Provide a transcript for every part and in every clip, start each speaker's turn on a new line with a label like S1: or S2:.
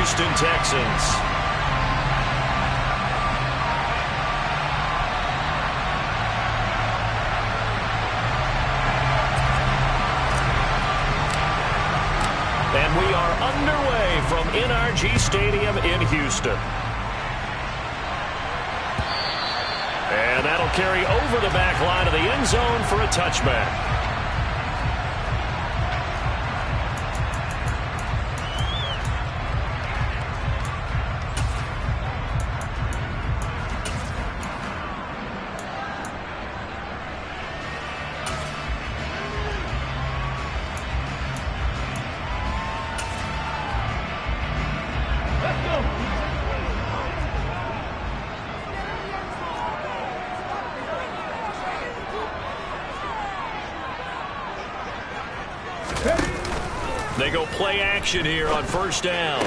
S1: Houston Texans. And we are underway from NRG Stadium in Houston. And that'll carry over the back line of the end zone for a touchback. They go play action here on first down.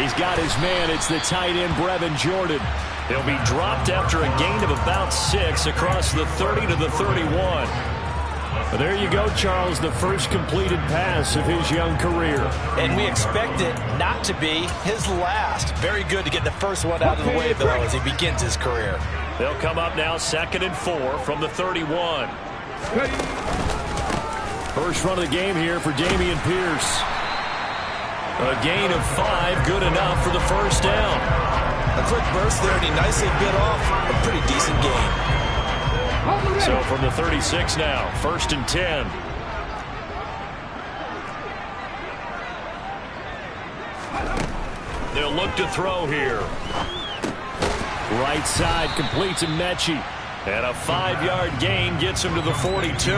S1: He's got his man. It's the tight end, Brevin Jordan. He'll be dropped after a gain of about 6 across the 30 to the 31. Well, there you go, Charles, the first completed pass of his young career.
S2: And we expect it not to be his last. Very good to get the first one out of the way, though, as he begins his career.
S1: They'll come up now 2nd and 4 from the 31. First run of the game here for Dameon Pierce. A gain of 5, good enough for the first down.
S2: A quick burst there, and he nicely bit off a pretty decent gain.
S1: So from the 36 now, 1st and 10. They'll look to throw here. Right side completes to Mechie. And a 5-yard gain gets him to the 42.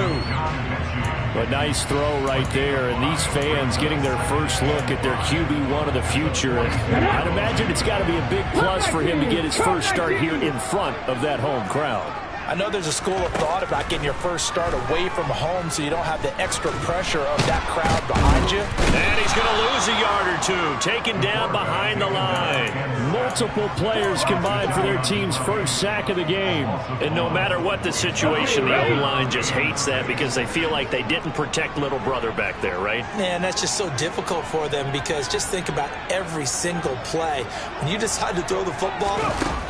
S1: A nice throw right there, and these fans getting their first look at their QB1 of the future. And I'd imagine it's got to be a big plus for him to get his first start here in front of that home crowd.
S2: I know there's a school of thought about getting your first start away from home so you don't have the extra pressure of that crowd behind you.
S1: And he's going to lose a yard or two, taken down behind the line. Multiple players combined for their team's first sack of the game. And no matter what the situation, the O-line just hates that because they feel like they didn't protect little brother back there, right?
S2: Man, that's just so difficult for them because just think about every single play. When you decide to throw the football,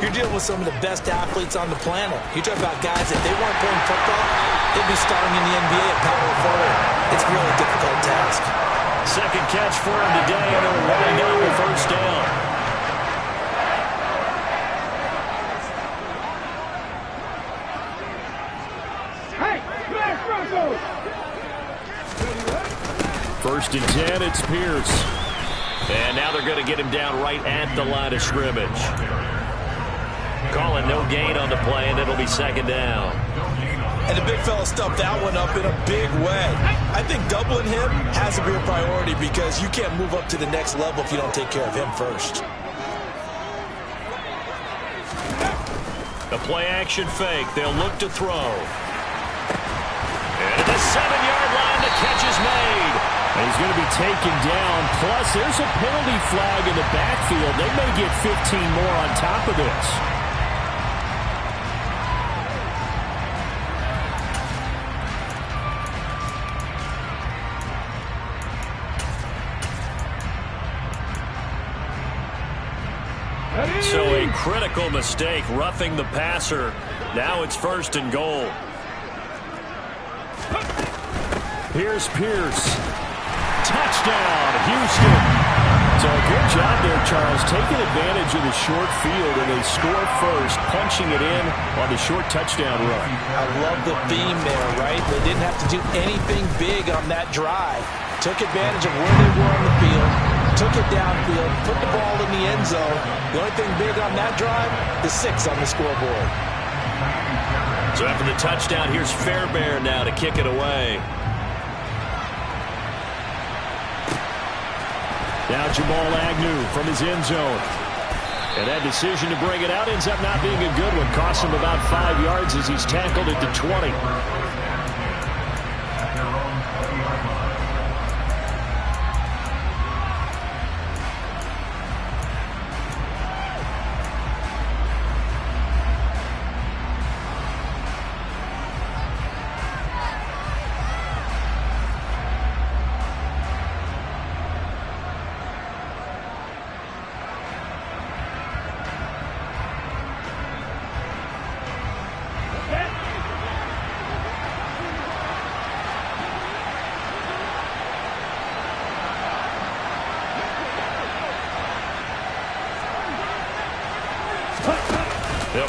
S2: you're dealing with some of the best athletes on the planet. You talk about guys, if they weren't playing football, they'd be starting in the NBA at power forward. It's a really difficult task.
S1: Second catch for him today, and he'll wind up the first down. First and 10, it's Pierce. And now they're going to get him down right at the line of scrimmage. Calling no gain on the play, and it'll be 2nd down.
S2: And the big fella stuffed that one up in a big way. I think doubling him has to be a priority because you can't move up to the next level if you don't take care of him first.
S1: A play-action fake. They'll look to throw. And at the 7-yard line, the catch is made. And he's going to be taken down. Plus, there's a penalty flag in the backfield. They may get 15 more on top of this. So a critical mistake, roughing the passer. Now it's 1st and goal. Here's Pierce. Touchdown, Houston. So a good job there, Charles, taking advantage of the short field, and they score first, punching it in on the short touchdown run.
S2: I love the theme there, right? They didn't have to do anything big on that drive. Took advantage of where they were on the field, took it downfield, put the ball in the end zone. The only thing big on that drive, the 6 on the scoreboard.
S1: So after the touchdown, here's Fairbairn now to kick it away. Now Jamal Agnew from his end zone. And that decision to bring it out ends up not being a good one. Cost him about 5 yards as he's tackled at the 20.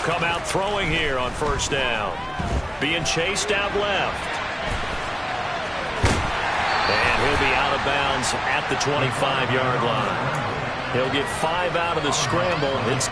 S1: come out throwing here on first down. Being chased out left. And he'll be out of bounds at the 25-yard line. He'll get 5 out of the scramble. It's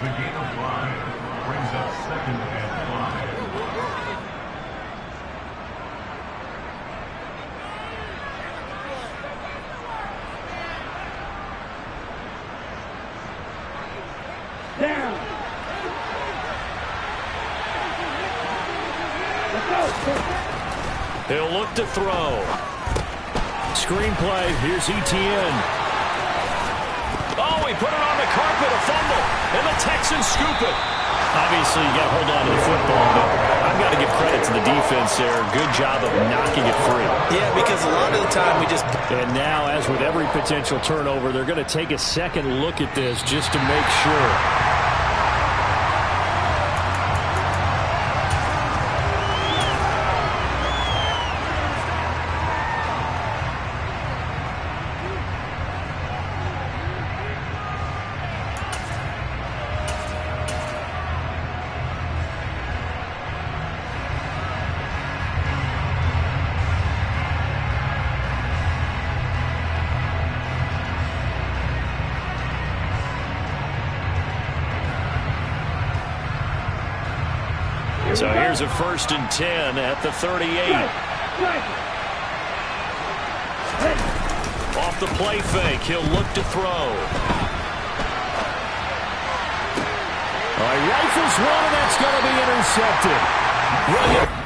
S3: a gain of 5. Brings up 2nd and 5.
S4: Down. Let's go.
S1: He'll look to throw. Screenplay. Here's ETN. Oh, he put it on the carpet, a fumble, and the Texans scoop it. Obviously, you got to hold on to the football, but I've got to give credit to the defense there. Good job of knocking it free.
S2: Yeah, because a lot of the time we just...
S1: And now, as with every potential turnover, they're going to take a second look at this just to make sure. So here's a 1st and 10 at the 38. Off the play fake, he'll look to throw. All right, rifles one, and that's going to be intercepted. Right.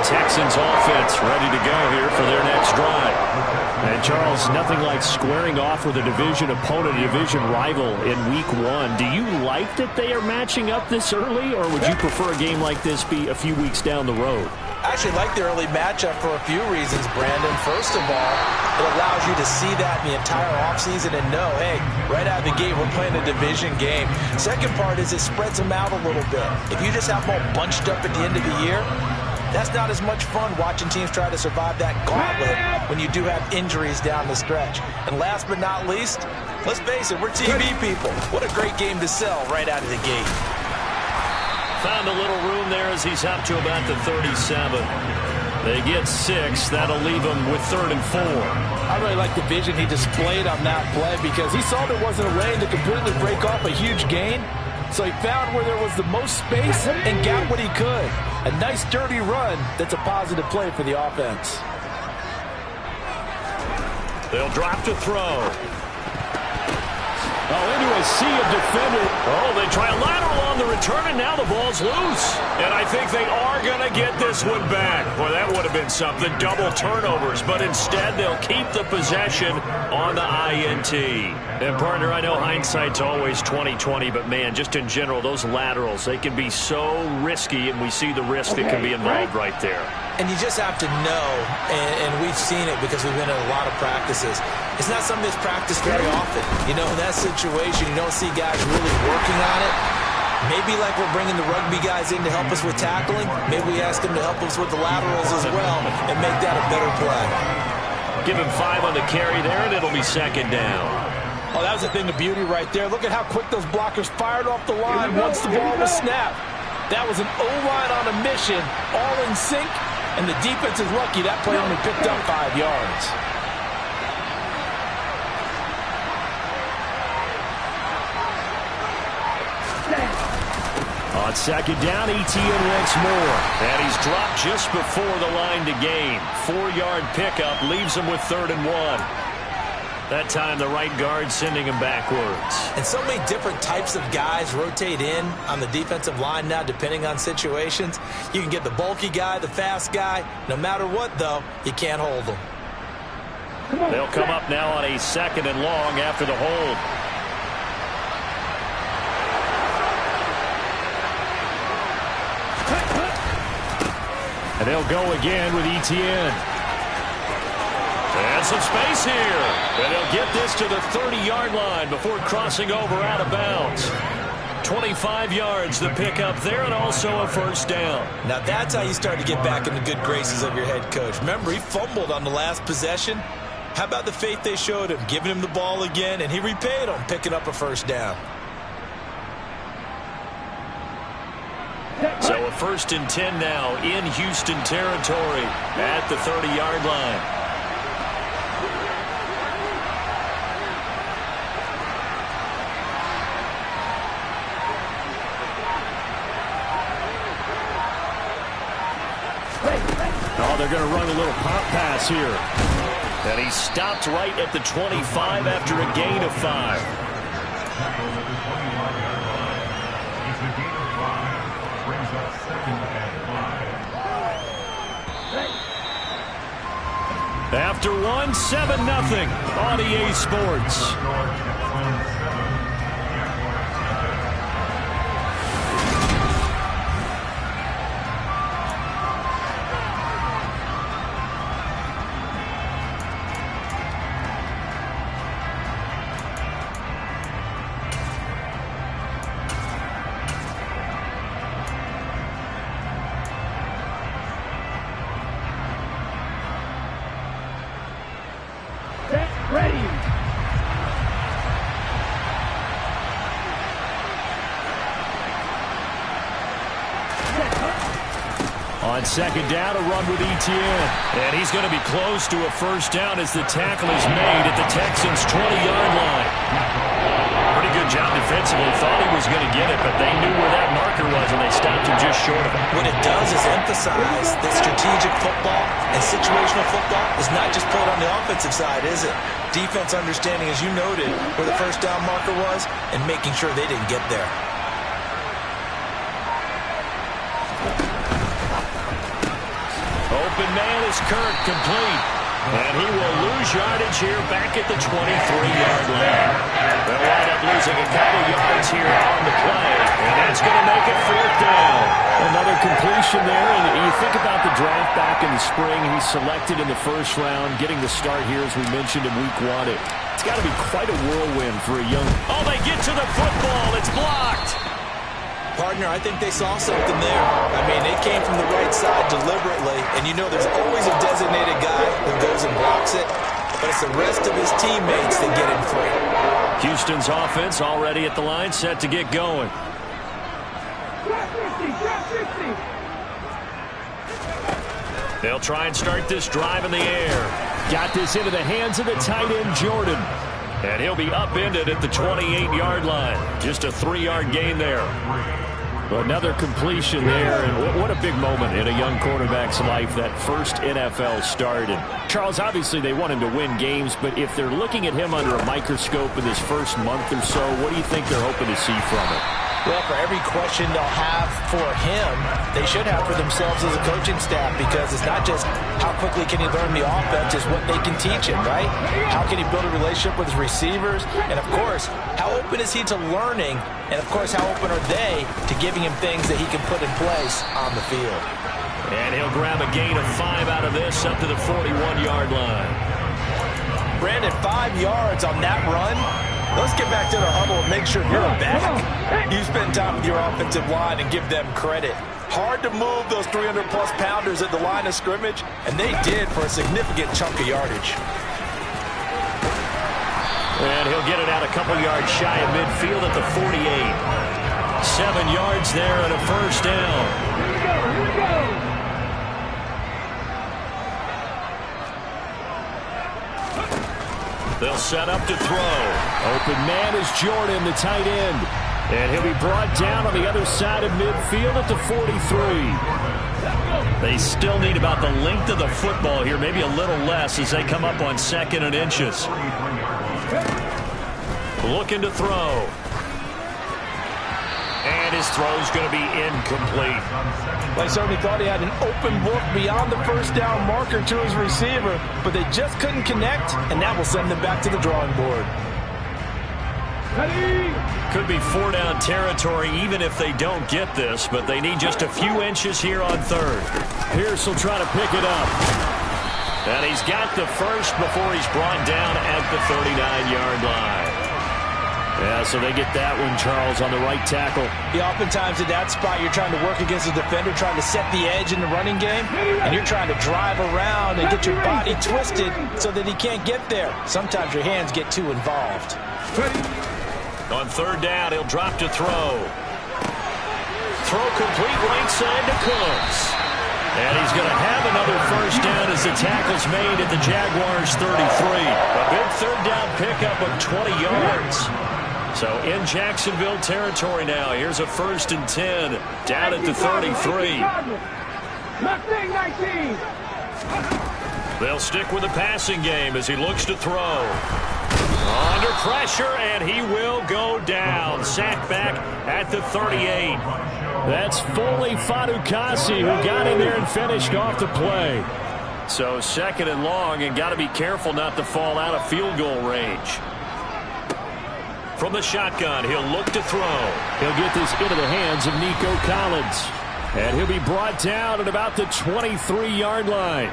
S1: Texans offense ready to go here for their next drive. And Charles, nothing like squaring off with a division opponent, a division rival in week 1. Do you like that they are matching up this early, or would you prefer a game like this be a few weeks down the road?
S2: I actually like the early matchup for a few reasons, Brandon. First of all, it allows you to see that in the entire offseason and know, hey, right out of the gate, we're playing a division game. Second part is it spreads them out a little bit. If you just have them all bunched up at the end of the year, that's not as much fun watching teams try to survive that gauntlet when you do have injuries down the stretch. And last but not least, let's face it, we're TV people. What a great game to sell right out of the gate.
S1: Found a little room there as he's up to about the 37. They get 6. That'll leave them with 3rd and 4.
S2: I really like the vision he displayed on that play because he saw there wasn't a lane to completely break off a huge gain. So he found where there was the most space and got what he could. A nice dirty run that's a positive play for the offense.
S1: They'll drop to throw. Oh, into a sea of defenders. Oh, they try a lateral on the return, and now the ball's loose. And I think they are going to get this one back. Boy, that would have been something. Double turnovers, but instead they'll keep the possession on the INT. And, partner, I know hindsight's always 20/20, but, man, just in general, those laterals, they can be so risky, and we see the risk that can be involved right there.
S2: And you just have to know, and we've seen it because we've been in a lot of practices, it's not something that's practiced very often. You know, in that situation, you don't see guys really working on it. Maybe like we're bringing the rugby guys in to help us with tackling, maybe we ask them to help us with the laterals as well and make that a better play.
S1: Give him 5 on the carry there, and it'll be 2nd down.
S2: Oh, that was a thing of beauty right there. Look at how quick those blockers fired off the line once the ball was snapped. That was an O-line on a mission, all in sync, And the defense is lucky that play only picked up 5 yards.
S1: On second down, Etienne once more. And he's dropped just before the line to gain. 4-yard pickup leaves him with 3rd and 1. That time the right guard sending him backwards.
S2: And so many different types of guys rotate in on the defensive line now depending on situations. You can get the bulky guy, the fast guy. No matter what, though, you can't hold them.
S1: They'll come up now on a 2nd and long after the hold. And they'll go again with Etienne. And some space here. And they'll get this to the 30-yard line before crossing over out of bounds. 25 yards the pickup there, and also a 1st down.
S2: Now that's how you start to get back in the good graces of your head coach. Remember, he fumbled on the last possession. How about the faith they showed him, giving him the ball again, and he repaid them, picking up a 1st down.
S1: So a 1st and 10 now in Houston territory at the 30-yard line. Oh, they're going to run a little pop pass here. And he stopped right at the 25 after a gain of 5. After 1, 7-0 on EA Sports.
S4: Ready.
S1: On second down, a run with Etienne. And he's going to be close to a 1st down as the tackle is made at the Texans' 20-yard line. Pretty good job defensively. Thought he was going to get it, but they knew where that marker was, and they stopped him just short of it.
S2: What it does is emphasize that strategic football and situational football is not just played on the offensive side, is it? Defense understanding, as you noted, where the 1st down marker was and making sure they didn't get there.
S1: Open man is Kirk, complete. And he will lose yardage here back at the 23-yard line. They'll wind up losing a couple yards here on the play. And that's going to make it 4th down. Another completion there. And you think about the draft back in the spring. He's selected in the 1st round, getting the start here, as we mentioned, in week 1. It's got to be quite a whirlwind for a young... Oh, they get to the football. It's blocked.
S2: Partner, I think they saw something there. I mean, it came from the right side deliberately, and you know there's always a designated guy who goes and blocks it, but it's the rest of his teammates that get him free.
S1: Houston's offense already at the line, set to get going. They'll try and start this drive in the air. Got this into the hands of the tight end, Jordan. And he'll be upended at the 28-yard line. Just a 3-yard gain there. Another completion there, and what a big moment in a young quarterback's life, that first NFL start. And Charles, obviously they want him to win games, but if they're looking at him under a microscope in this first month or so, what do you think they're hoping to see from it?
S2: Well, for every question they'll have for him, they should have for themselves as a coaching staff, because it's not just how quickly can he learn the offense, it's what they can teach him, right? How can he build a relationship with his receivers? And, of course, how open is he to learning? And, of course, how open are they to giving him things that he can put in place on the field?
S1: And he'll grab a gain of 5 out of this up to the 41-yard line.
S2: Brandon, 5 yards on that run. Let's get back to the huddle and make sure you're back. You spend time with your offensive line and give them credit. Hard to move those 300-plus pounders at the line of scrimmage, and they did for a significant chunk of yardage.
S1: And he'll get it out a couple yards shy of midfield at the 48. 7 yards there and a 1st down.
S4: Here we go.
S1: They'll set up to throw. Open man is Jordan, the tight end. And he'll be brought down on the other side of midfield at the 43. They still need about the length of the football here, maybe a little less as they come up on 2nd and inches. Looking to throw. And his throw's going to be incomplete.
S2: They certainly thought he had an open look beyond the first down marker to his receiver, but they just couldn't connect, and that will send them back to the drawing board.
S1: Could be 4-down territory even if they don't get this, but they need just a few inches here on 3rd. Pierce will try to pick it up. And he's got the first before he's brought down at the 39-yard line. Yeah, so they get that one, Charles, on the right tackle.
S2: Yeah, oftentimes at that spot, you're trying to work against the defender, trying to set the edge in the running game, and you're trying to drive around and get your body twisted so that he can't get there. Sometimes your hands get too involved.
S1: On 3rd down, he'll drop to throw. Throw complete right side to Cooks. And he's going to have another first down as the tackle's made at the Jaguars' 33. A big 3rd down pickup of 20 yards. So in Jacksonville territory now. Here's a 1st and 10 down at the 33. They'll stick with the passing game as he looks to throw. Under pressure, and he will go down. Sacked back at the 38. That's Foley Fadukasi who got in there and finished off the play. So 2nd and long, and got to be careful not to fall out of field goal range. From the shotgun, he'll look to throw. He'll get this into the hands of Nico Collins. And he'll be brought down at about the 23-yard line.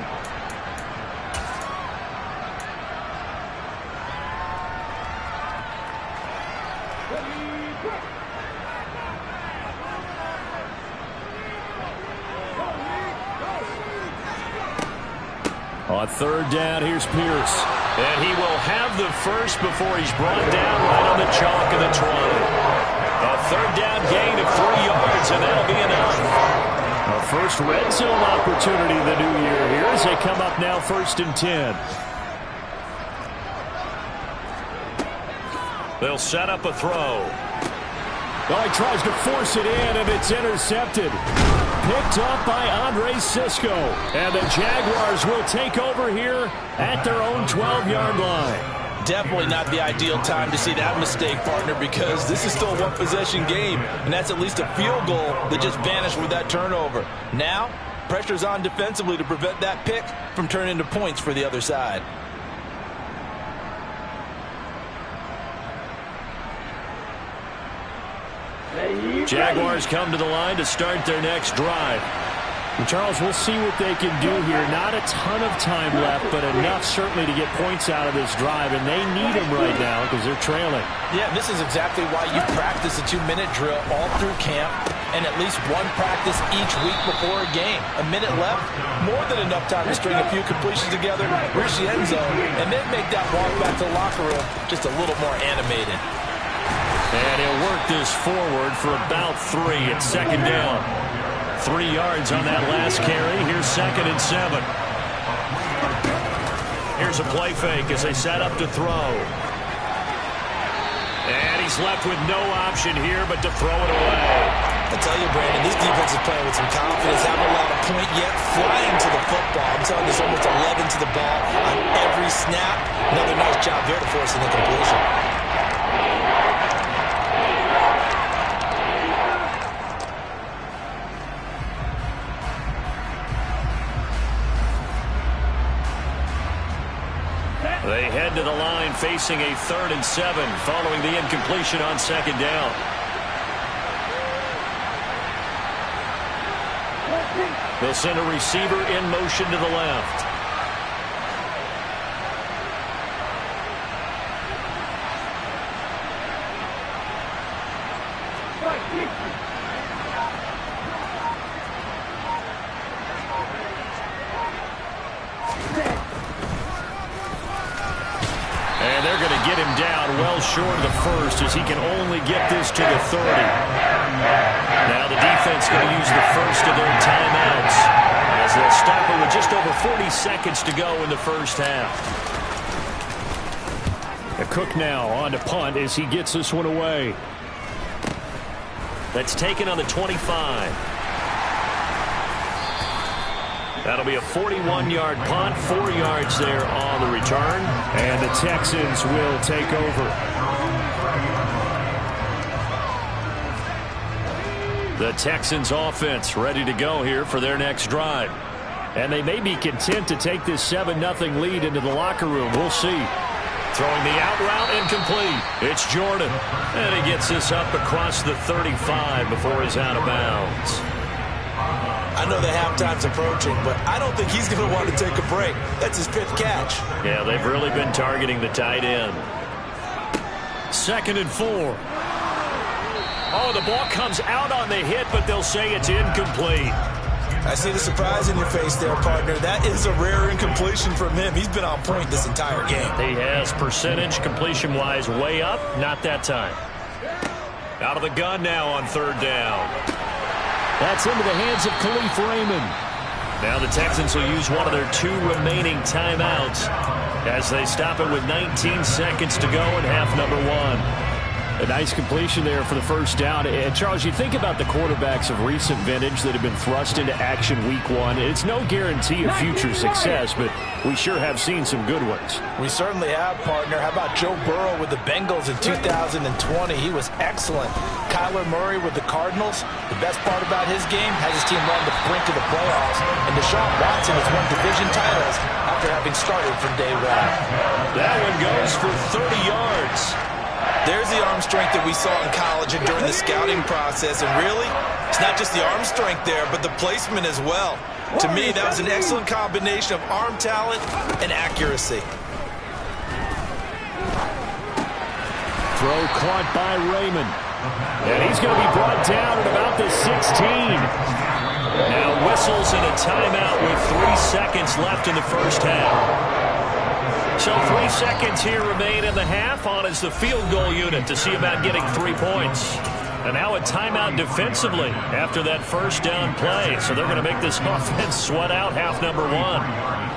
S1: On 3rd down, here's Pierce. And he will have the first before he's brought down right on the chalk of the 20. A 3rd down gain of 3 yards, and that'll be enough. A first red zone opportunity the new year here as they come up now 1st and 10. They'll set up a throw. Well, he tries to force it in, and it's intercepted. Picked up by Andre Sisco. And the Jaguars will take over here at their own 12-yard line.
S2: Definitely not the ideal time to see that mistake, partner, because this is still a one-possession game, and that's at least a field goal that just vanished with that turnover. Now, pressure's on defensively to prevent that pick from turning into points for the other side.
S1: Jaguars come to the line to start their next drive. And Charles, we'll see what they can do here. Not a ton of time left, but enough certainly to get points out of this drive, and they need them right now because they're trailing.
S2: Yeah, this is exactly why you practice a 2-minute drill all through camp and at least one practice each week before a game. A minute left, more than enough time to string a few completions together, reach the end zone, and then make that walk back to the locker room just a little more animated.
S1: And he'll work this forward for about 3 at 2nd down. 3 yards on that last carry. Here's 2nd and 7. Here's a play fake as they set up to throw. And he's left with no option here but to throw it away.
S2: I tell you, Brandon, this defense is playing with some confidence. Haven't allowed a point yet. Flying to the football. I'm telling you, there's almost 11 to the ball on every snap. Another nice job there to force an incompletion.
S1: They head to the line facing a 3rd and 7 following the incompletion on 2nd down. They'll send a receiver in motion to the left. And they're going to get him down well short of the first as he can only get this to the 30. Now the defense going to use the first of their timeouts as they'll stop it with just over 40 seconds to go in the first half. Cook now on to punt as he gets this one away. That's taken on the 25. That'll be a 41-yard punt, 4 yards there on the return. And the Texans will take over. The Texans offense ready to go here for their next drive. And they may be content to take this 7-0 lead into the locker room. We'll see. Throwing the out route incomplete. It's Jordan. And he gets this up across the 35 before he's out of bounds.
S2: I know the halftime's approaching, but I don't think he's going to want to take a break. That's his 5th catch.
S1: Yeah, they've really been targeting the tight end. 2nd and 4. Oh, the ball comes out on the hit, but they'll say it's incomplete.
S2: I see the surprise in your face there, partner. That is a rare incompletion from him. He's been on point this entire game.
S1: He has percentage completion-wise way up. Not that time. Out of the gun now on 3rd down. That's into the hands of Khalif Raymond. Now the Texans will use one of their 2 remaining timeouts as they stop it with 19 seconds to go in half number 1. A nice completion there for the first down. And, Charles, you think about the quarterbacks of recent vintage that have been thrust into action week 1. It's no guarantee of future success, but we sure have seen some good ones.
S2: We certainly have, partner. How about Joe Burrow with the Bengals in 2020? He was excellent. Kyler Murray with the Cardinals. The best part about his game has his team on the brink of the playoffs. And Deshaun Watson has won division titles after having started from day 1.
S1: That one goes for 30 yards.
S2: There's the arm strength that we saw in college and during the scouting process. And really, it's not just the arm strength there, but the placement as well. To me, that was an excellent combination of arm talent and accuracy.
S1: Throw caught by Raymond. And he's going to be brought down at about the 16. Now whistles and a timeout with 3 seconds left in the first half. So 3 seconds here remain in the half. On is the field goal unit to see about getting 3 points. And now a timeout defensively after that first down play. So they're going to make this offense sweat out half number 1.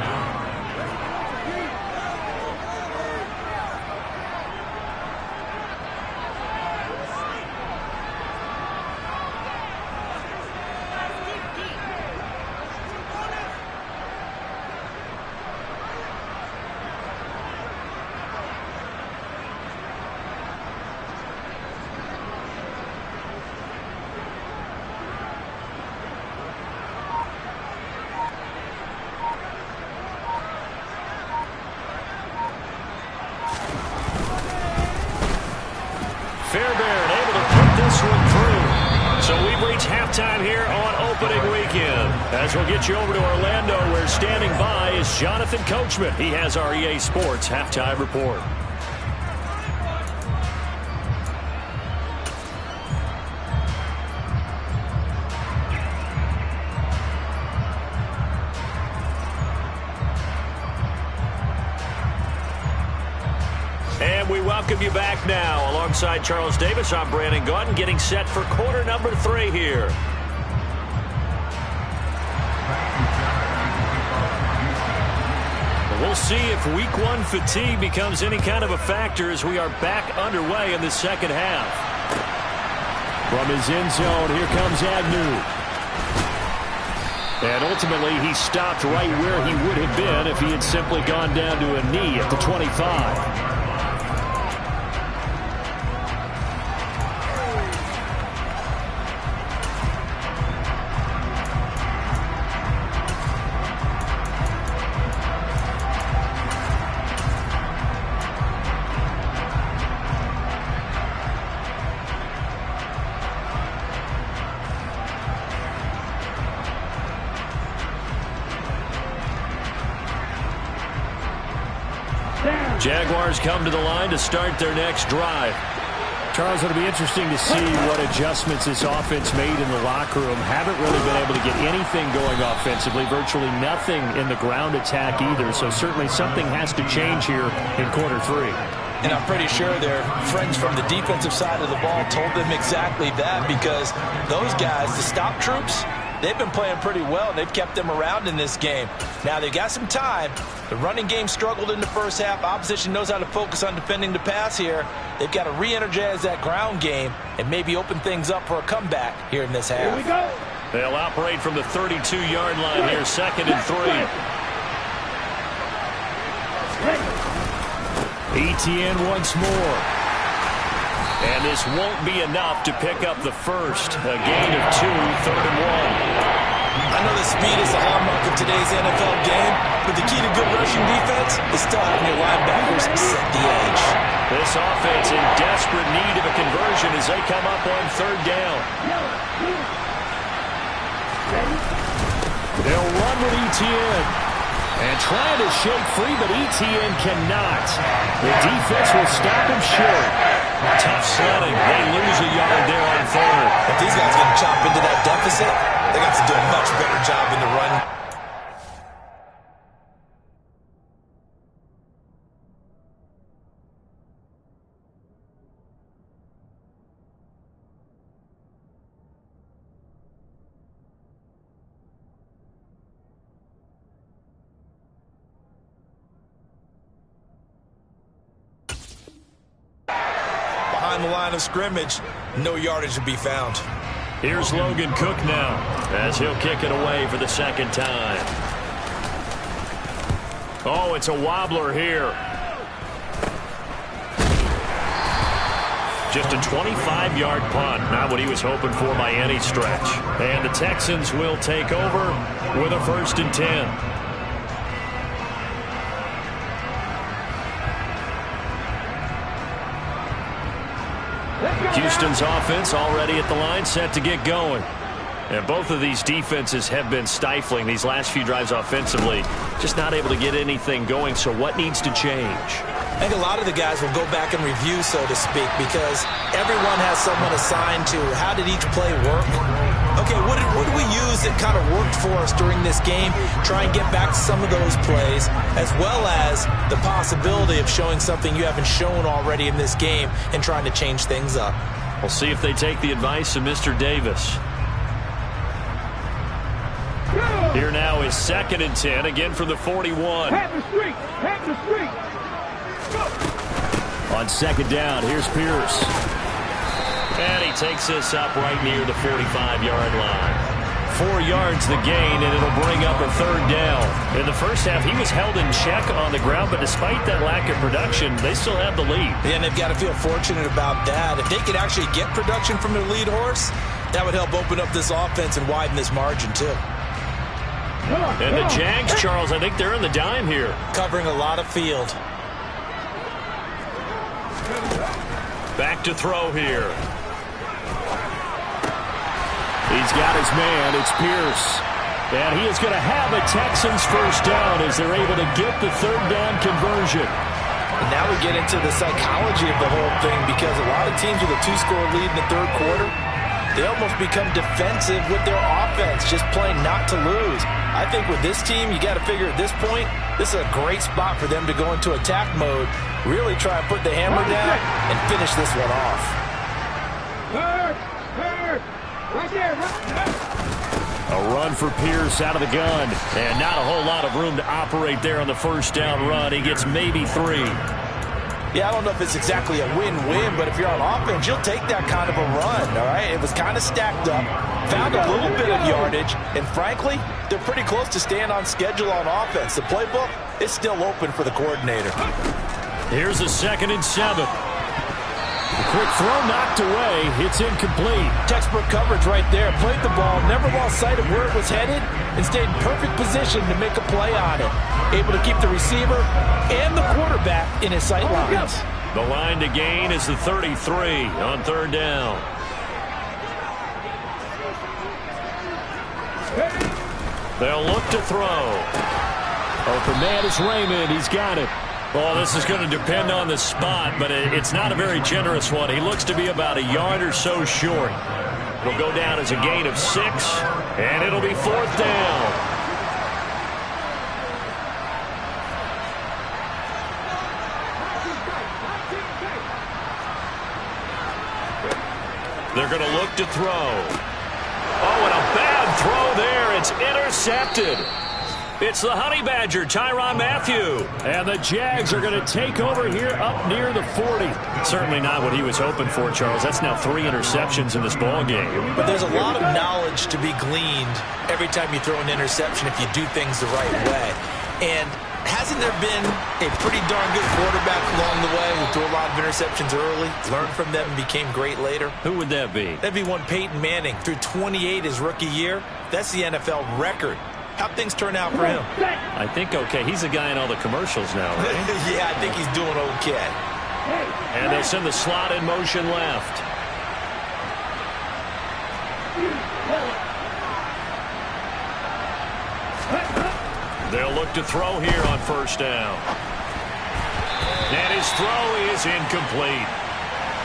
S1: Halftime here on opening weekend. As we'll get you over to Orlando, where standing by is Jonathan Coachman. He has our EA Sports halftime report. And we welcome you back now. Alongside Charles Davis, I'm Brandon Gaudin, getting set for quarter number 3 here. We'll see if week 1 fatigue becomes any kind of a factor as we are back underway in the second half. From his end zone, here comes Agnew. And ultimately, he stopped right where he would have been if he had simply gone down to a knee at the 25. Jaguars come to the line to start their next drive. Charles, it'll be interesting to see what adjustments this offense made in the locker room. Haven't really been able to get anything going offensively, virtually nothing in the ground attack either. So certainly something has to change here in quarter 3.
S2: And I'm pretty sure their friends from the defensive side of the ball told them exactly that, because those guys, the stop troops, they've been playing pretty well, and they've kept them around in this game. Now, they've got some time. The running game struggled in the first half. Opposition knows how to focus on defending the pass here. They've got to re-energize that ground game and maybe open things up for a comeback here in this half.
S4: Here we go.
S1: They'll operate from the 32-yard line here, 2nd and 3. Etienne once more. And this won't be enough to pick up the first. A gain of 2, 3rd and 1.
S2: I know that speed is the hallmark of today's NFL game, but the key to good rushing defense is still having your linebackers set the edge.
S1: This offense in desperate need of a conversion as they come up on 3rd down. They'll run with Etienne. And trying to shake free, but Etienne cannot. The defense will stop him short. Tough sledding. They lose a yard there on 3rd.
S2: If these guys can chop into that deficit, they got to do a much better job in the run. Behind the line of scrimmage, no yardage to be found.
S1: Here's Logan Cook now as he'll kick it away for the 2nd time. Oh, it's a wobbler here. Just a 25-yard punt. Not what he was hoping for by any stretch. And the Texans will take over with a 1st and 10. Houston's offense already at the line, set to get going. And both of these defenses have been stifling these last few drives offensively. Just not able to get anything going, so what needs to change?
S2: I think a lot of the guys will go back and review, so to speak, because everyone has someone assigned to how did each play work. Okay, what did we use that kind of worked for us during this game? Try and get back to some of those plays, as well as the possibility of showing something you haven't shown already in this game and trying to change things up.
S1: We'll see if they take the advice of Mr. Davis. Here now is 2nd and 10, again from the 41.
S4: Have the street. Have the street.
S1: On 2nd down, here's Pierce. And he takes this up right near the 45-yard line. 4 yards the gain, and it'll bring up a 3rd down. In the first half, he was held in check on the ground, but despite that lack of production, they still have the lead.
S2: Yeah, and they've got to feel fortunate about that. If they could actually get production from their lead horse, that would help open up this offense and widen this margin, too.
S1: And the Jags, Charles, I think they're in the dime here.
S2: Covering a lot of field.
S1: Back to throw here. He's got his man. It's Pierce. And he is going to have a Texans 1st down as they're able to get the 3rd down conversion.
S2: And now we get into the psychology of the whole thing, because a lot of teams with a 2-score lead in the 3rd quarter, they almost become defensive with their offense, just playing not to lose. I think with this team, you got to figure at this point, this is a great spot for them to go into attack mode, really try and put the hammer down and finish this one off.
S4: Right there.
S1: A run for Pierce out of the gun. And not a whole lot of room to operate there on the 1st down run. He gets maybe 3.
S2: Yeah, I don't know if it's exactly a win-win, but if you're on offense, you'll take that kind of a run, all right? It was kind of stacked up, found a little bit of yardage, and frankly, they're pretty close to staying on schedule on offense. The playbook is still open for the coordinator.
S1: Here's a 2nd and 7. The quick throw knocked away. It's incomplete.
S2: Textbook coverage right there. Played the ball, never lost sight of where it was headed, and stayed in perfect position to make a play on it. Able to keep the receiver and the quarterback in his sight lines.
S1: The line to gain is the 33 on 3rd down. They'll look to throw. Open man is Raymond. He's got it. Well, this is going to depend on the spot, but it's not a very generous one. He looks to be about a yard or so short. It'll go down as a gain of 6, and it'll be 4th down. They're going to look to throw. Oh, and a bad throw there. It's intercepted. It's the Honey Badger, Tyrann Mathieu. And the Jags are going to take over here up near the 40. Certainly not what he was hoping for, Charles. That's now 3 interceptions in this ball game.
S2: But there's a lot of knowledge to be gleaned every time you throw an interception if you do things the right way. And hasn't there been a pretty darn good quarterback along the way who threw a lot of interceptions early, learned from them, and became great later?
S1: Who would that be?
S2: That'd be one Peyton Manning. Threw 28 his rookie year. That's the NFL record. How'd things turn out for him?
S1: I think okay. He's the guy in all the commercials now, right?
S2: Yeah, I think he's doing okay.
S1: And they'll send the slot in motion left. They'll look to throw here on first down. And his throw is incomplete.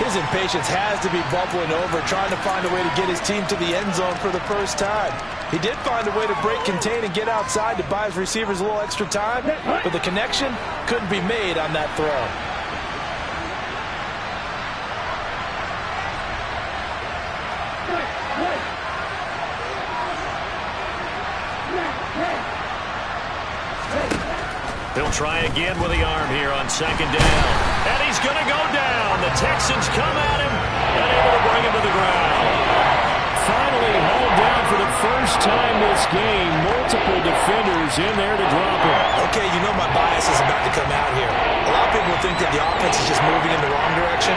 S5: His impatience has to be bubbling over, trying to find a way to get his team to the end zone for the first time. He did find a way to break, contain, and get outside to buy his receivers a little extra time, but the connection couldn't be made on that throw.
S1: He'll try again with the arm here on second down. And he's going to go down. The Texans come at him and able to bring him to the ground. Finally hauled down for the first time this game. Multiple defenders in there to drop him.
S2: Okay, you know my bias is about to come out here. A lot of people think that the offense is just moving in the wrong direction.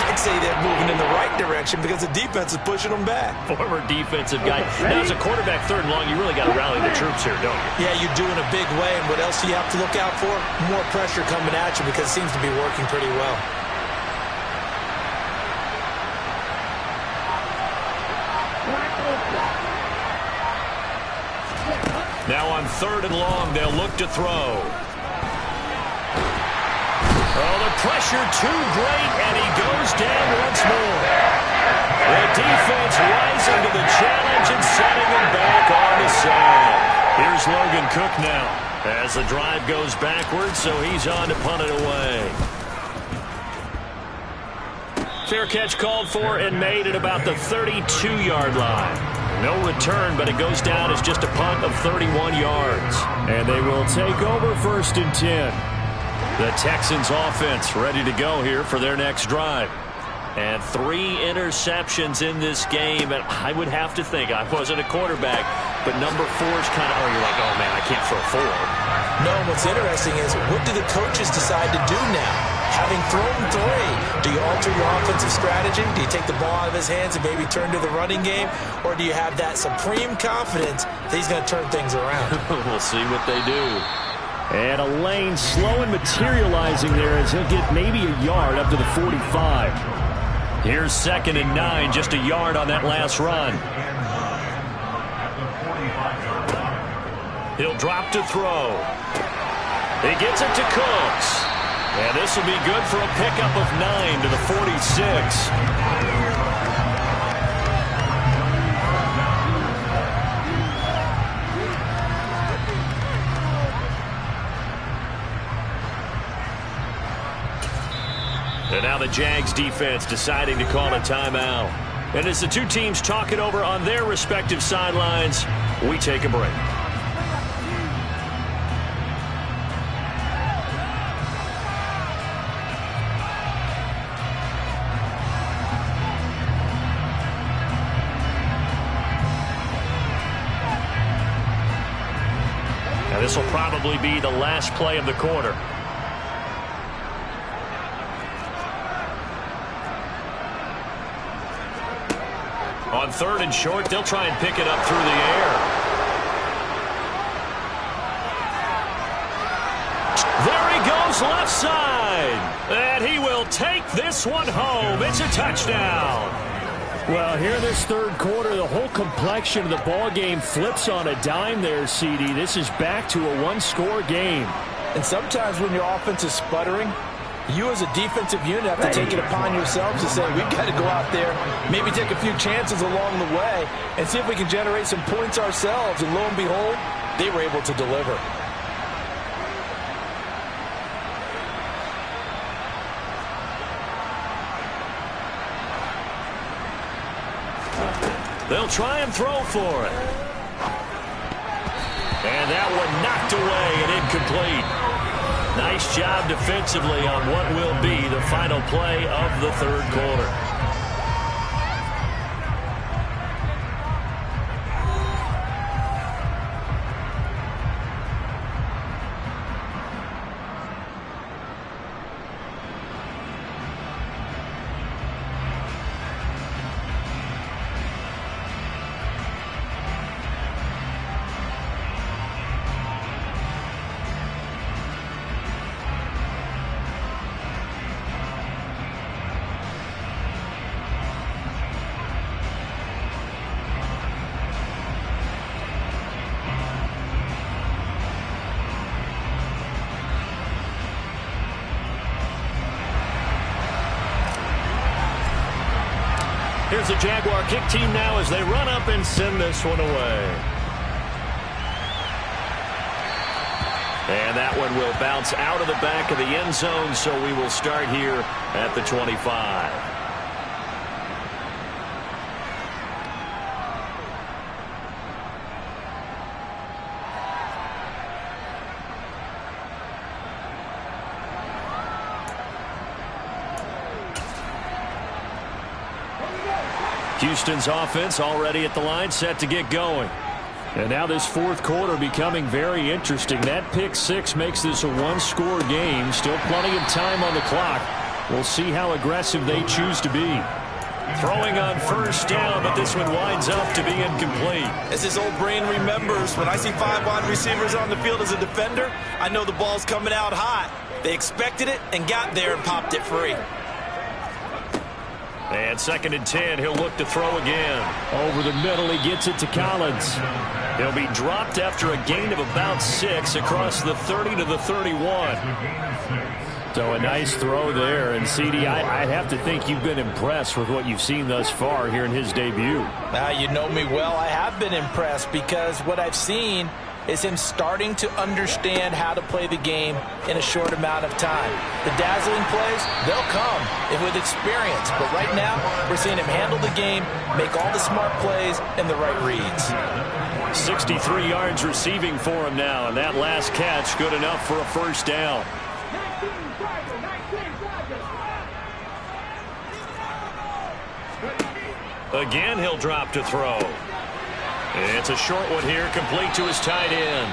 S2: I'd say they're moving in the right direction because the defense is pushing them back.
S1: Former defensive guy. Now, as a quarterback, 3rd and long, you really got to rally the troops here, don't you?
S2: Yeah, you do in a big way. And what else do you have to look out for? More pressure coming at you because it seems to be working pretty well.
S1: Now on 3rd and long, they'll look to throw. Oh, the pressure too great, and he goes down once more. The defense rising to the challenge and setting him back on the side. Here's Logan Cook now as the drive goes backwards, so he's on to punt it away. Fair catch called for and made at about the 32-yard line. No return, but it goes down as just a punt of 31 yards. And they will take over 1st and 10. The Texans offense ready to go here for their next drive. And 3 interceptions in this game. And I would have to think, I wasn't a quarterback, but number 4 is kind of, oh, you're like, oh, man, I can't throw 4.
S2: No, what's interesting is what do the coaches decide to do now? Having thrown 3, do you alter your offensive strategy? Do you take the ball out of his hands and maybe turn to the running game? Or do you have that supreme confidence that he's going to turn things around?
S1: We'll see what they do.
S6: And a lane slow and materializing there as he'll get maybe a yard up to the 45.
S1: Here's 2nd and 9, just a yard on that last run. He'll drop to throw. He gets it to Cooks. And this will be good for a pickup of 9 to the 46. And now the Jags defense deciding to call a timeout. And as the two teams talk it over on their respective sidelines, we take a break. Now this will probably be the last play of the quarter. On 3rd and short, they'll try and pick it up through the air. There he goes left side. And he will take this one home. It's a touchdown.
S6: Well, here in this 3rd quarter, the whole complexion of the ball game flips on a dime there, CD. This is back to a 1-score game.
S5: And sometimes when your offense is sputtering, you as a defensive unit have to take it upon yourselves to say, we've got to go out there, maybe take a few chances along the way, and see if we can generate some points ourselves. And lo and behold, they were able to deliver.
S1: They'll try and throw for it. And that one knocked away and incomplete. Nice job defensively on what will be the final play of the third quarter. Here's the Jaguar kick team now as they run up and send this one away. And that one will bounce out of the back of the end zone, so we will start here at the 25. Houston's offense already at the line, set to get going. And now this fourth quarter becoming very interesting. That pick six makes this a one-score game. Still plenty of time on the clock. We'll see how aggressive they choose to be. Throwing on first down, but this one winds up to be incomplete.
S5: As his old brain remembers, when I see 5 wide receivers on the field as a defender, I know the ball's coming out hot. They expected it and got there and popped it free.
S1: And 2nd and 10, he'll look to throw again.
S6: Over the middle, he gets it to Collins.
S1: He'll be dropped after a gain of about 6 across the 30 to the 31.
S6: So a nice throw there. And, CD, I'd have to think you've been impressed with what you've seen thus far here in his debut.
S5: Now, you know me well. I have been impressed because what I've seen is him starting to understand how to play the game in a short amount of time. The dazzling plays, they'll come with experience. But right now, we're seeing him handle the game, make all the smart plays, and the right reads.
S1: 63 yards receiving for him now, and that last catch good enough for a first down. Again, he'll drop to throw. It's a short one here, complete to his tight end.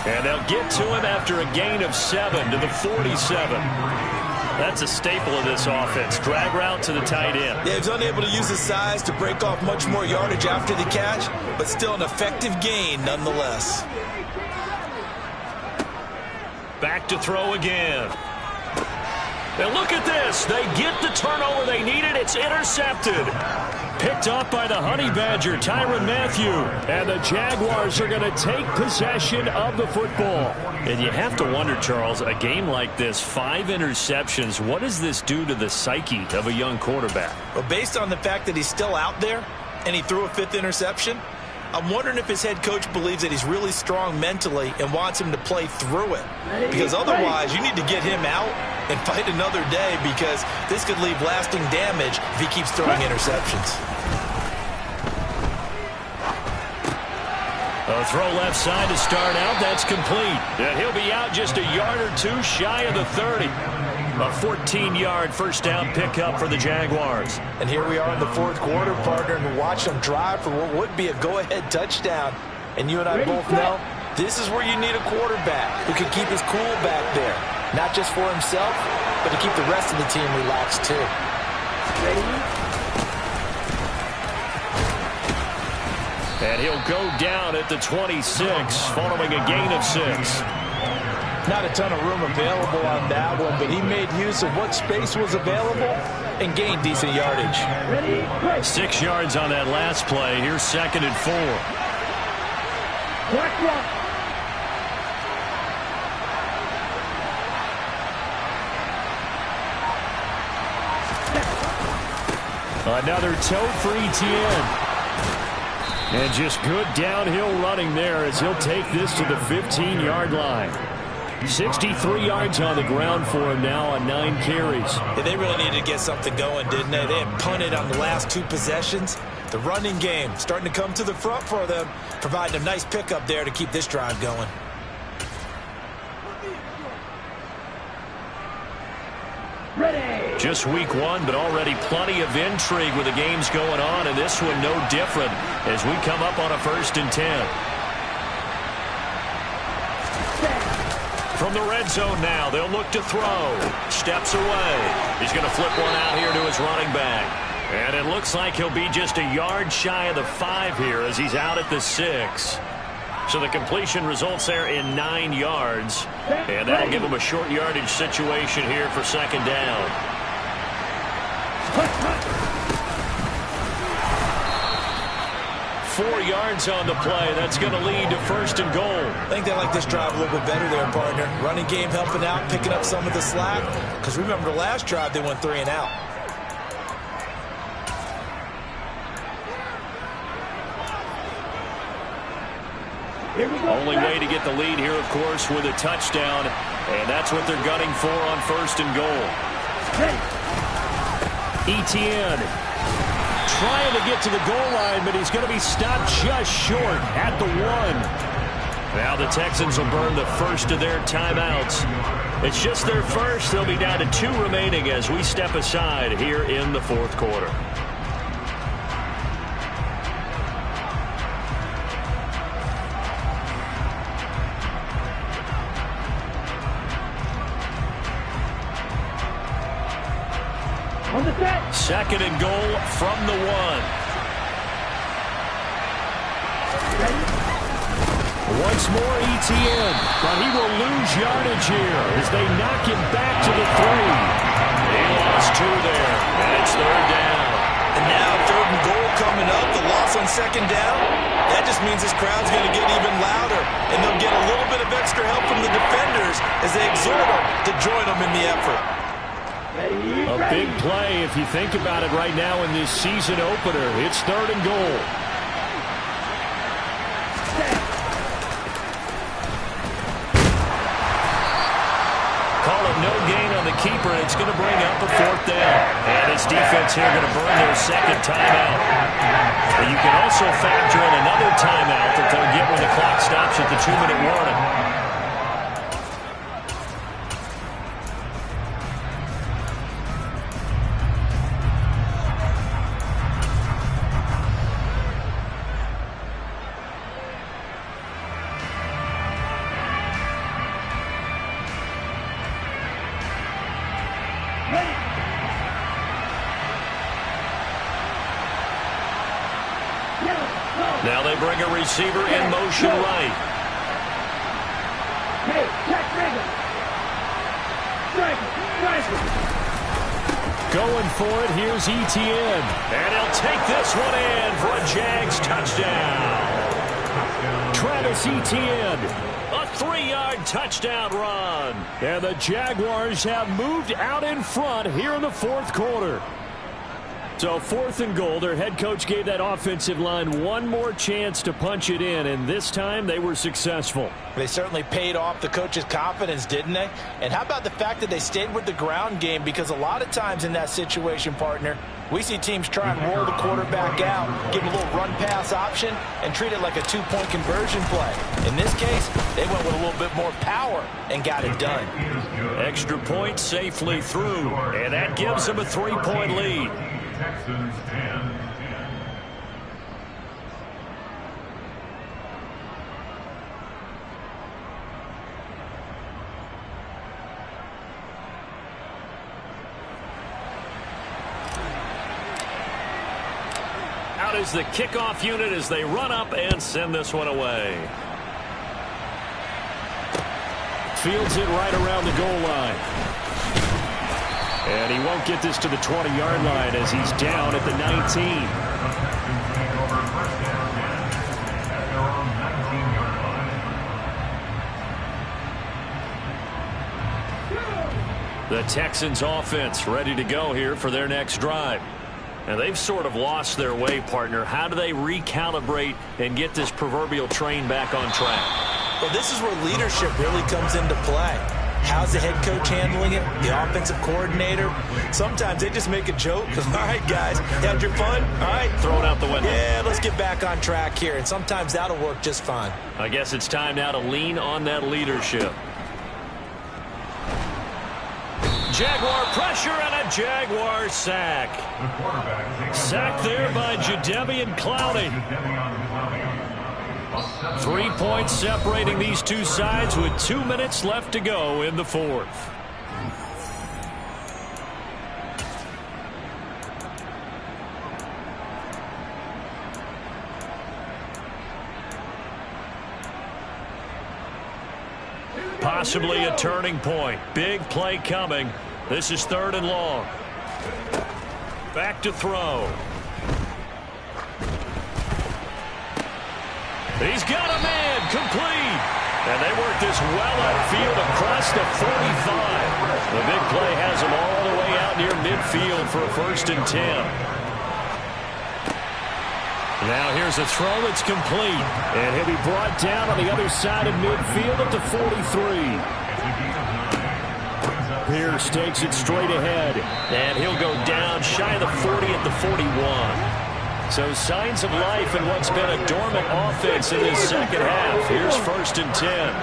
S1: And they'll get to him after a gain of 7 to the 47. That's a staple of this offense. Drag route to the tight end.
S5: Yeah, he's unable to use his size to break off much more yardage after the catch, but still an effective gain nonetheless.
S1: Back to throw again. And look at this. They get the turnover they needed. It's intercepted. Picked up by the Honey Badger, Tyrann Mathieu. And the Jaguars are going to take possession of the football. And you have to wonder, Charles, a game like this, 5 interceptions, what does this do to the psyche of a young quarterback?
S5: Well, based on the fact that he's still out there and he threw a 5th interception, I'm wondering if his head coach believes that he's really strong mentally and wants him to play through it. Because otherwise, you need to get him out and fight another day, because this could leave lasting damage if he keeps throwing interceptions.
S1: A throw left side to start out. That's complete. And he'll be out just a yard or 2 shy of the 30. A 14-yard first down pickup for the Jaguars.
S5: And here we are in the fourth quarter, partner, and watch them drive for what would be a go-ahead touchdown. And you and I both know this is where you need a quarterback who can keep his cool back there. Not just for himself, but to keep the rest of the team relaxed too.
S1: And he'll go down at the 26 following a gain of 6.
S5: Not a ton of room available on that one, but he made use of what space was available and gained decent yardage.
S1: 6 yards on that last play. Here's 2nd and 4.
S6: Another tote for Etienne. And just good downhill running there as he'll take this to the 15-yard line. 63 yards on the ground for him now on 9 carries.
S5: Yeah, they really needed to get something going, didn't they? They had punted on the last 2 possessions. The running game starting to come to the front for them, providing a nice pickup there to keep this drive going.
S4: Ready.
S1: Just week one, but already plenty of intrigue with the games going on, and this one no different as we come up on a 1st and 10. From the red zone now, they'll look to throw. Steps away. He's going to flip one out here to his running back. And it looks like he'll be just a yard shy of the 5 here as he's out at the 6. So the completion results there in 9 yards. And that'll give him a short yardage situation here for 2nd down. Four yards on the play. That's going to lead to 1st and goal.
S5: I think they like this drive a little bit better there, partner. Running game helping out, picking up some of the slack. Because remember the last drive, they went 3 and out.
S1: Only way to get the lead here, of course, with a touchdown. And that's what they're gunning for on 1st and goal. Etienne trying to get to the goal line, but he's going to be stopped just short at the 1. Now the Texans will burn the first of their timeouts. It's just their first. They'll be down to 2 remaining as we step aside here in the 4th quarter.
S4: On the set.
S1: 2nd and goal from the 1. Once more Etienne, but he will lose yardage here as they knock him back to the 3. He lost 2 there, and it's 3rd down.
S5: And now 3rd and goal coming up. The loss on 2nd down. That just means this crowd's going to get even louder, and they'll get a little bit of extra help from the defenders as they exhort them to join them in the effort.
S1: A big play if you think about it right now in this season opener. It's 3rd and goal. Call it no gain on the keeper. It's going to bring up a 4th down. And his defense here going to burn their 2nd timeout. But you can also factor in another timeout that they'll get when the clock stops at the 2-minute warning. Now they bring a receiver in motion right.
S4: Hey, check Reagan.
S1: Going for it, here's Etienne. And he'll take this one in for a Jags touchdown. Travis Etienne, a 3-yard touchdown run. And the Jaguars have moved out in front here in the 4th quarter. So 4th and goal, their head coach gave that offensive line one more chance to punch it in, and this time they were successful.
S5: They certainly paid off the coach's confidence, didn't they? And how about the fact that they stayed with the ground game? Because a lot of times in that situation, partner, we see teams try and roll the quarterback out, give him a little run-pass option, and treat it like a 2-point conversion play. In this case, they went with a little bit more power and got it done.
S1: Extra point safely through, and that gives them a 3-point lead.
S3: Texans 10.
S1: Out is the kickoff unit as they run up and send this one away. Fields it right around the goal line. And he won't get this to the 20-yard line as he's down at the 19. The Texans offense ready to go here for their next drive. And they've sort of lost their way, partner. How do they recalibrate and get this proverbial train back on track?
S5: Well, this is where leadership really comes into play.
S2: How's the head coach handling it? The offensive coordinator? Sometimes they just make a joke. All right, guys, had your fun? All right.
S1: Throw it out the window.
S2: Yeah, let's get back on track here. And sometimes that'll work just fine.
S1: I guess it's time now to lean on that leadership. Jaguar pressure and a Jaguar sack. Sacked there by Jadeveon Clowney. 3 points separating these two sides with 2 minutes left to go in the fourth. Possibly a turning point. Big play coming. This is 3rd and long. Back to throw. He's got a man, complete. And they work this well upfield across the 45. The big play has him all the way out near midfield for a 1st and 10. Now here's a throw that's complete. And he'll be brought down on the other side of midfield at the 43. Pierce takes it straight ahead. And he'll go down shy of the 40 at the 41. So signs of life in what's been a dormant offense in this second half. Here's 1st and 10.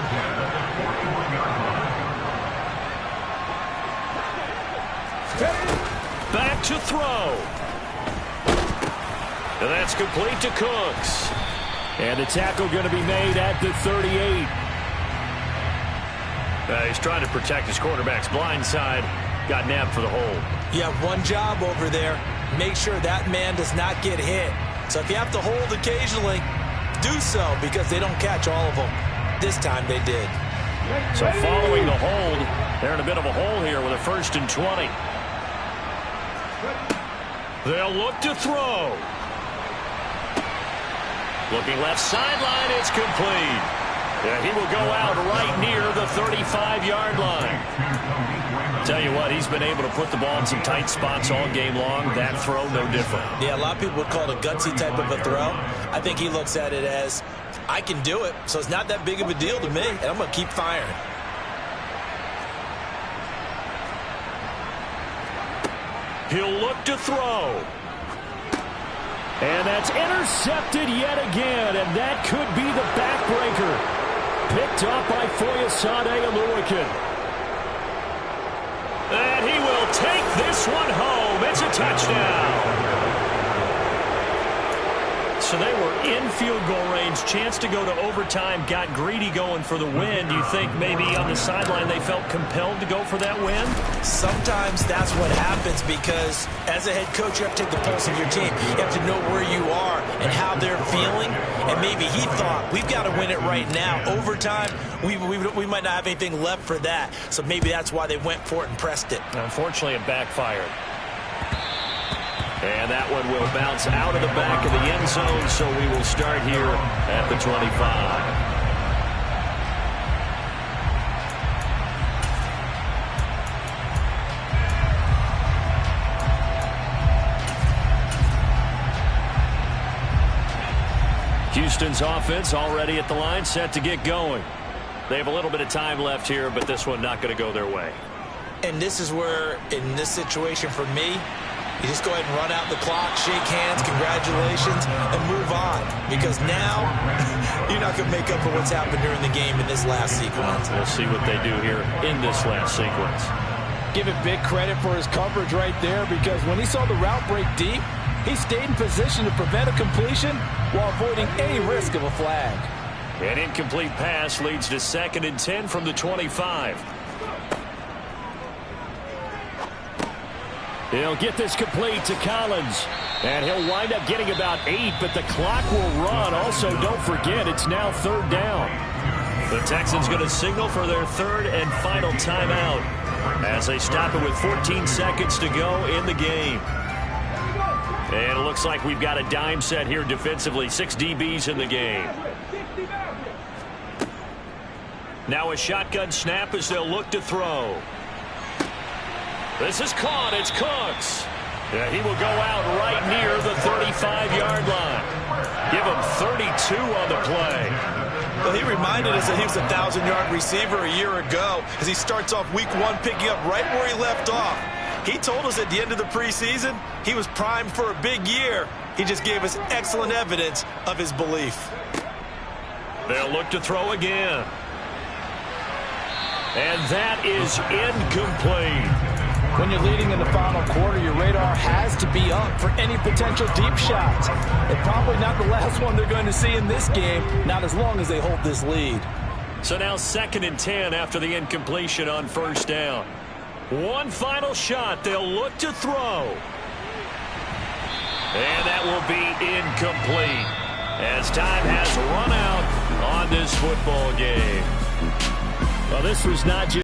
S1: Back to throw. And that's complete to Cooks. And the tackle going to be made at the 38. He's trying to protect his quarterback's blind side. Got nabbed for the hold.
S2: You have one job over there. Make sure that man does not get hit. So if you have to hold occasionally, do so, because they don't catch all of them. This time they did.
S1: So following the hold, they're in a bit of a hole here with a 1st and 20. They'll look to throw. Looking left sideline, it's complete. Yeah, he will go out right near the 35-yard line. Tell you what, he's been able to put the ball in some tight spots all game long. That throw, no different.
S2: Yeah, a lot of people would call it a gutsy type of a throw. I think he looks at it as, I can do it, so it's not that big of a deal to me, and I'm going to keep firing.
S1: He'll look to throw. And that's intercepted yet again, and that could be the backbreaker. Picked up by Foyesade Oluwakin. And he will take this one home. It's a touchdown. So they were in field goal range. Chance to go to overtime. Got greedy going for the win. Do you think maybe on the sideline they felt compelled to go for that win?
S2: Sometimes that's what happens, because as a head coach, you have to take the pulse of your team. You have to know where you are and how they're feeling. And maybe he thought, we've got to win it right now. Overtime, we might not have anything left for that. So maybe that's why they went for it and pressed it.
S1: Unfortunately, it backfired. And that one will bounce out of the back of the end zone, so we will start here at the 25. Houston's offense already at the line, set to get going. They have a little bit of time left here, but this one not going to go their way.
S2: And this is where, in this situation for me, you just go ahead and run out the clock, shake hands, congratulations, and move on. Because now, you're not going to make up for what's happened during the game in this last sequence.
S1: We'll see what they do here in this last sequence.
S5: Give it big credit for his coverage right there, because when he saw the route break deep, he stayed in position to prevent a completion while avoiding any risk of a flag.
S1: An incomplete pass leads to 2nd and 10 from the 25. He'll get this complete to Collins. And he'll wind up getting about 8, but the clock will run. Also, don't forget, it's now 3rd down. The Texans going to signal for their 3rd and final timeout as they stop it with 14 seconds to go in the game. And it looks like we've got a dime set here defensively. 6 DBs in the game. Now a shotgun snap as they'll look to throw. This is caught. It's Cooks. Yeah, he will go out right near the 35-yard line. Give him 32 on the play.
S5: Well, he reminded us that he was a 1,000-yard receiver a year ago as he starts off week 1 picking up right where he left off. He told us at the end of the preseason he was primed for a big year. He just gave us excellent evidence of his belief.
S1: They'll look to throw again. And that is incomplete.
S5: When you're leading in the final quarter, your radar has to be up for any potential deep shots. And probably not the last one they're going to see in this game, not as long as they hold this lead.
S1: So now 2nd and 10 after the incompletion on 1st down. One final shot they'll look to throw. And that will be incomplete as time has run out on this football game. Well, this was not just